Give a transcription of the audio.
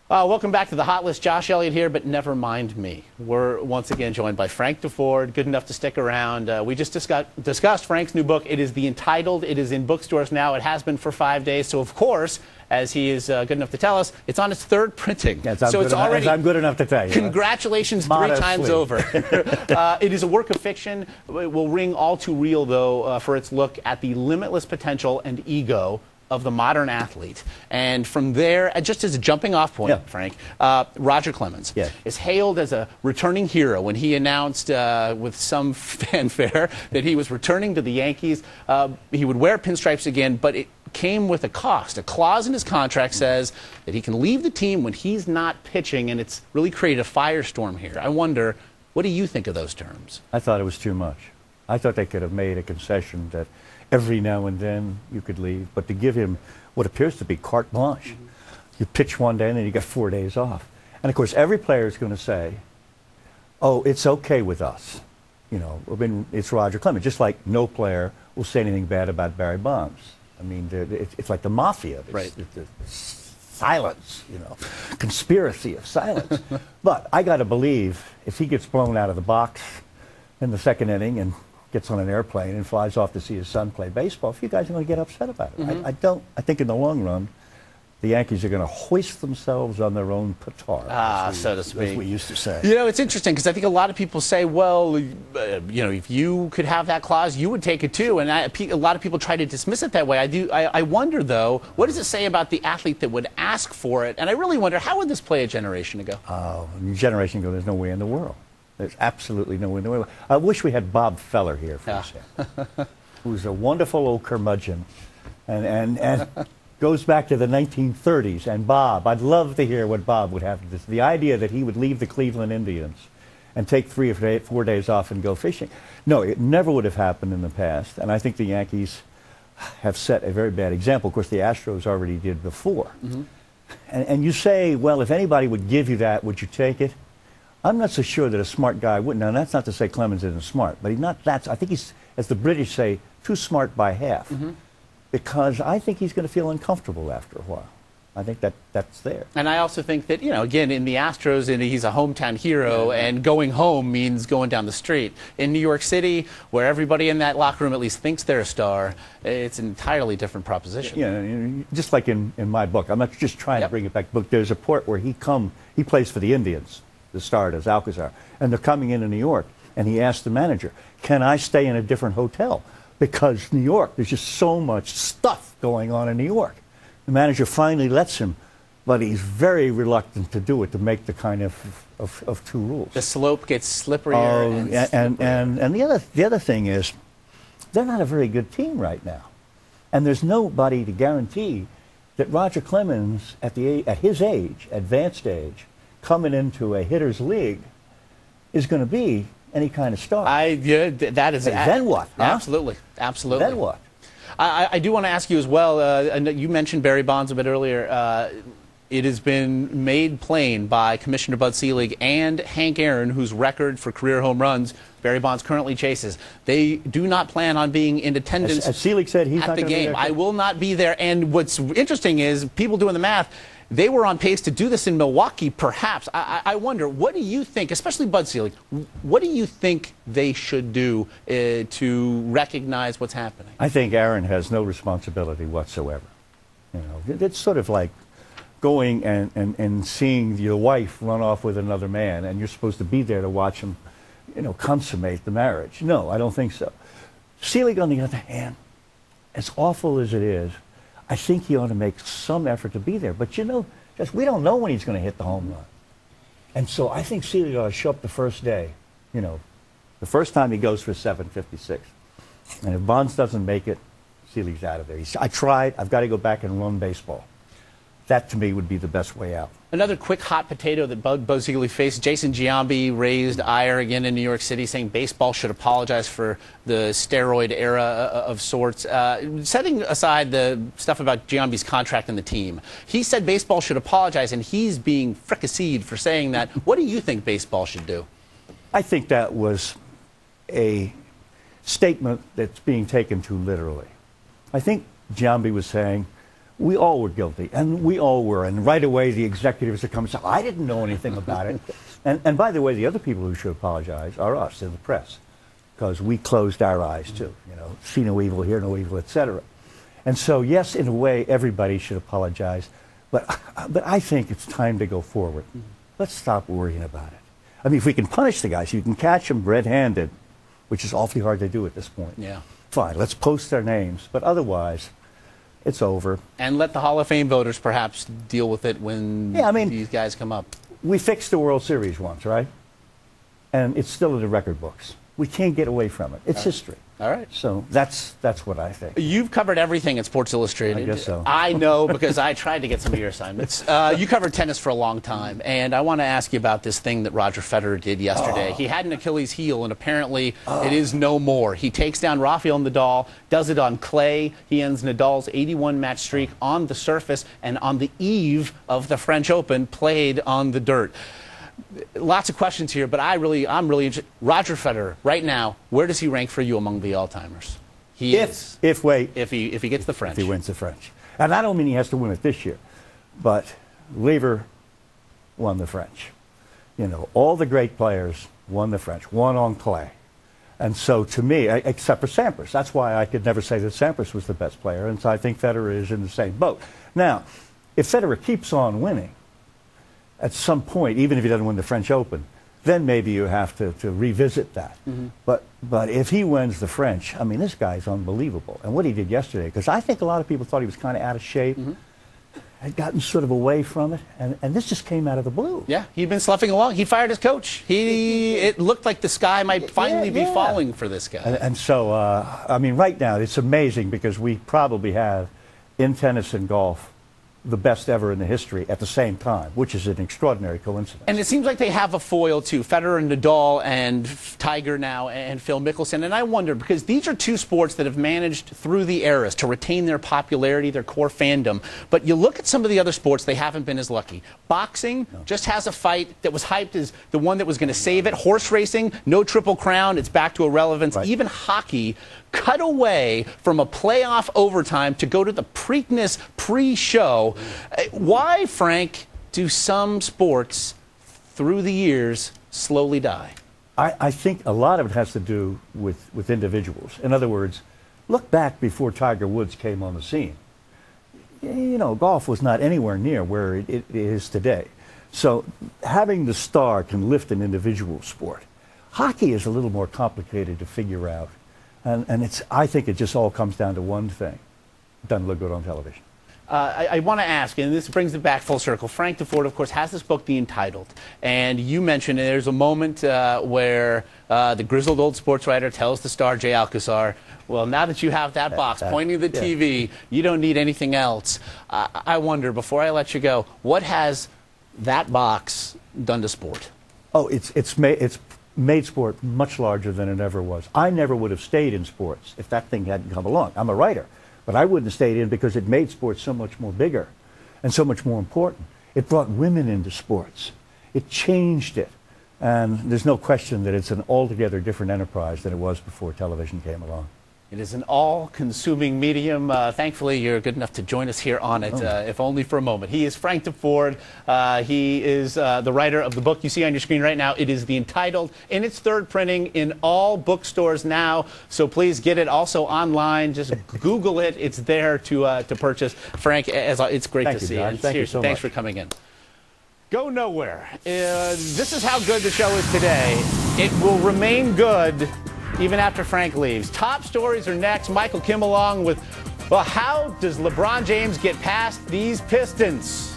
Welcome back to the Hot List. Josh Elliott here, but never mind me. We're once again joined by Frank Deford, good enough to stick around. We just discussed Frank's new book. It is The Entitled. It is in bookstores now. It has been for 5 days. So, of course, as he is good enough to tell us, it's on its third printing. Yes, so it's already. I'm good enough to tell you. Congratulations 3 times over. It is a work of fiction. It will ring all too real, though, for its look at the limitless potential and ego of the modern athlete. And from there, just as a jumping off point, Frank, Roger Clemens is hailed as a returning hero when he announced with some fanfare that he was returning to the Yankees. He would wear pinstripes again, but it came with a cost. A clause in his contract says that he can leave the team when he's not pitching, and it's really created a firestorm here. I wonder, what do you think of those terms? I thought it was too much. I thought they could have made a concession that every now and then you could leave, but to give him what appears to be carte blanche. You pitch one day and then you get 4 days off. And of course, every player is going to say, oh, it's okay with us. You know, I mean, it's Roger Clemens, just like no player will say anything bad about Barry Bonds. I mean, it's like the mafia. It's silence, you know, conspiracy of silence. But I got to believe if he gets blown out of the box in the second inning and gets on an airplane and flies off to see his son play baseball, a few guys are going to get upset about it. I think in the long run, the Yankees are going to hoist themselves on their own petard, so to speak. as we used to say. You know, it's interesting because I think a lot of people say, well, you know, if you could have that clause, you would take it too. And a lot of people try to dismiss it that way. I wonder, though, what does it say about the athlete that would ask for it? And I really wonder, how would this play a generation ago? A generation ago, there's no way in the world. There's absolutely no way in the world. I wish we had Bob Feller here, for example, who's a wonderful old curmudgeon and goes back to the 1930s. And Bob, I'd love to hear what Bob would have to say. The idea that he would leave the Cleveland Indians and take 3 or 4 days off and go fishing. No, it never would have happened in the past. And I think the Yankees have set a very bad example. Of course, the Astros already did before. And you say, well, if anybody would give you that, would you take it? I'm not so sure that a smart guy wouldn't. Now, that's not to say Clemens isn't smart, but he's not that. I think he's, as the British say, too smart by half. Because I think he's going to feel uncomfortable after a while. I think that's there. And I also think that, you know, again, in the Astros, he's a hometown hero, and going home means going down the street. In New York City, where everybody in that locker room at least thinks they're a star, it's an entirely different proposition. Yeah, just like in my book. I'm not just trying to bring it back. Book. There's a port where he plays for the Indians. The Stardust, Alcazar, and they're coming into New York, and he asked the manager, can I stay in a different hotel? Because New York, there's just so much stuff going on in New York. The manager finally lets him, but he's very reluctant to do it, to make the kind of two rules. The slope gets slipperier and the other thing is, they're not a very good team right now. And there's nobody to guarantee that Roger Clemens, at his age, advanced age, coming into a hitter's league, is going to be any kind of star. That is. Then what? Huh? Absolutely. Then what? I do want to ask you as well. You mentioned Barry Bonds a bit earlier. It has been made plain by Commissioner Bud Selig and Hank Aaron, whose record for career home runs Barry Bonds currently chases. They do not plan on being in attendance as Selig said, he's at not the game. I will not be there. And what's interesting is, people doing the math, they were on pace to do this in Milwaukee, perhaps. I wonder, what do you think, especially Bud Selig, what do you think they should do to recognize what's happening? I think Aaron has no responsibility whatsoever. You know, it's sort of like going and seeing your wife run off with another man, and you're supposed to be there to watch him, you know, consummate the marriage. No, I don't think so. Selig, on the other hand, as awful as it is, I think he ought to make some effort to be there. But, you know, we don't know when he's going to hit the home run. And so I think Selig ought to show up the first day, you know, the first time he goes for 756. And if Bonds doesn't make it, Selig's out of there. I tried. I've got to go back and run baseball. That, to me, would be the best way out. Another quick hot potato that Bud Selig faced. Jason Giambi raised ire again in New York City, saying baseball should apologize for the steroid era of sorts. Setting aside the stuff about Giambi's contract and the team, he said baseball should apologize, and he's being fricasseed for saying that. What do you think baseball should do? I think that was a statement that's being taken too literally. I think Giambi was saying, we all were guilty, and we all were. And right away, the executives would come and say, I didn't know anything about it. And by the way, the other people who should apologize are us in the press, because we closed our eyes too. You know, see no evil, hear no evil, etc. And so, yes, in a way, everybody should apologize. But I think it's time to go forward. Let's stop worrying about it. I mean, if we can punish the guys, you can catch them red-handed, which is awfully hard to do at this point. Yeah. Fine, let's post their names. But otherwise, it's over. And let the Hall of Fame voters perhaps deal with it when these guys come up. We fixed the World Series once, right? And it's still in the record books. We can't get away from it. It's history. All right. So that's what I think. You've covered everything at Sports Illustrated. I guess so. I know, because I tried to get some of your assignments. You covered tennis for a long time, and I want to ask you about this thing that Roger Federer did yesterday. He had an Achilles heel, and apparently it is no more. He takes down Rafael Nadal, does it on clay. He ends Nadal's 81-match streak on the surface, and on the eve of the French Open, played on the dirt. Lots of questions here, but I'm really interested. Roger Federer, right now, where does he rank for you among the all-timers? If he gets the French. If he wins the French. And I don't mean he has to win it this year, but Lever won the French. You know, all the great players won the French, won on clay. And so to me, except for Sampras, that's why I could never say that Sampras was the best player, and so I think Federer is in the same boat. Now, if Federer keeps on winning, at some point, even if he doesn't win the French Open, then maybe you have to revisit that. But if he wins the French, I mean, this guy's unbelievable. And what he did yesterday, because I think a lot of people thought he was kind of out of shape, had gotten sort of away from it, and this just came out of the blue. Yeah, he'd been sloughing along. He fired his coach. It looked like the sky might finally be falling for this guy. And so, I mean, right now, it's amazing because we probably have, in tennis and golf, the best ever in the history at the same time, which is an extraordinary coincidence. And it seems like they have a foil, too. Federer and Nadal and Tiger now and Phil Mickelson. And I wonder, because these are two sports that have managed through the eras to retain their popularity, their core fandom. But you look at some of the other sports, they haven't been as lucky. Boxing just has a fight that was hyped as the one that was going to save it. Horse racing, no Triple Crown. It's back to irrelevance. Right. Even hockey cut away from a playoff overtime to go to the Preakness pre-show. Why, Frank, do some sports through the years slowly die? I think a lot of it has to do with individuals. In other words, look back before Tiger Woods came on the scene. You know, golf was not anywhere near where it is today. So having the star can lift an individual sport. Hockey is a little more complicated to figure out. And I think it just all comes down to one thing. It doesn't look good on television. I want to ask, and this brings it back full circle. Frank Deford, of course, has this book, The Entitled. And you mentioned there's a moment where the grizzled old sports writer tells the star, Jay Alcazar, well, now that you have that box pointing to the TV, you don't need anything else. I wonder, before I let you go, what has that box done to sport? Oh, it's made sport much larger than it ever was. I never would have stayed in sports if that thing hadn't come along. I'm a writer, but I wouldn't have stayed in because it made sports so much more bigger and so much more important. It brought women into sports. It changed it. And there's no question that it's an altogether different enterprise than it was before television came along. It is an all-consuming medium. Thankfully, you're good enough to join us here on it, if only for a moment. He is Frank Deford. He is the writer of the book you see on your screen right now. It is The Entitled, in its third printing in all bookstores now. So please get it also online. Just Google it. It's there to purchase. Frank, it's great to see you. Thank you so much. Thanks for coming in. Go nowhere. This is how good the show is today. It will remain good even after Frank leaves. Top stories are next. Michael Kim along with, well, how does LeBron James get past these Pistons?